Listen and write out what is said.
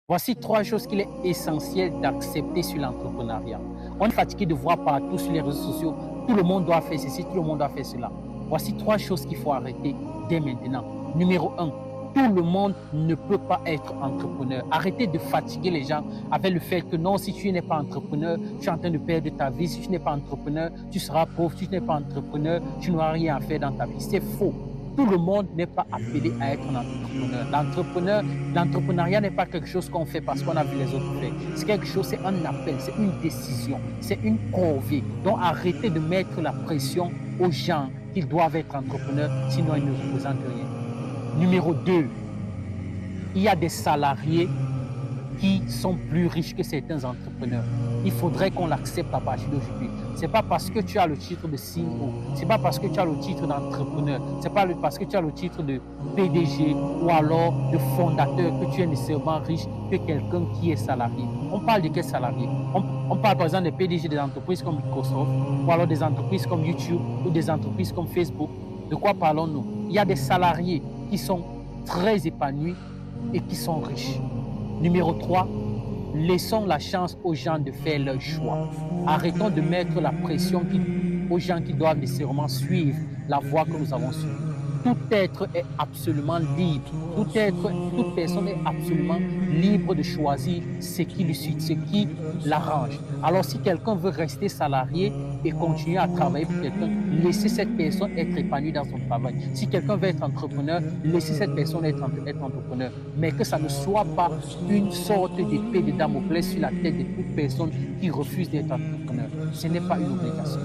Voici trois choses qu'il est essentiel d'accepter sur l'entrepreneuriat. On est fatigué de voir partout sur les réseaux sociaux, tout le monde doit faire ceci, tout le monde doit faire cela. Voici trois choses qu'il faut arrêter dès maintenant. Numéro un, tout le monde ne peut pas être entrepreneur. Arrêtez de fatiguer les gens avec le fait que non, si tu n'es pas entrepreneur, tu es en train de perdre ta vie. Si tu n'es pas entrepreneur, tu seras pauvre. Si tu n'es pas entrepreneur, tu n'auras rien à faire dans ta vie. C'est faux. Tout le monde n'est pas appelé à être un entrepreneur. L'entrepreneuriat n'est pas quelque chose qu'on fait parce qu'on a vu les autres faire. C'est quelque chose, c'est un appel, c'est une décision, c'est une corvée. Donc arrêtez de mettre la pression aux gens qu'ils doivent être entrepreneurs, sinon ils ne représentent rien. Numéro 2, il y a des salariés qui sont plus riches que certains entrepreneurs. Il faudrait qu'on l'accepte à partir d'aujourd'hui. C'est pas parce que tu as le titre de CEO, c'est pas parce que tu as le titre d'entrepreneur, c'est pas parce que tu as le titre de PDG ou alors de fondateur que tu es nécessairement riche que quelqu'un qui est salarié. On parle de quel salarié? On parle par exemple des PDG des entreprises comme Microsoft ou alors des entreprises comme YouTube ou des entreprises comme Facebook. De quoi parlons-nous? Il y a des salariés qui sont très épanouis et qui sont riches. Numéro 3, laissons la chance aux gens de faire leur choix. Arrêtons de mettre la pression aux gens qui doivent nécessairement suivre la voie que nous avons suivie. Tout être est absolument libre. Toute personne est absolument libre de choisir ce qui lui suit, ce qui l'arrange. Alors, si quelqu'un veut rester salarié et continuer à travailler pour quelqu'un, laissez cette personne être épanouie dans son travail. Si quelqu'un veut être entrepreneur, laissez cette personne être entrepreneur. Mais que ça ne soit pas une sorte d'épée de Damoclès sur la tête de toute personne qui refuse d'être entrepreneur. Ce n'est pas une obligation.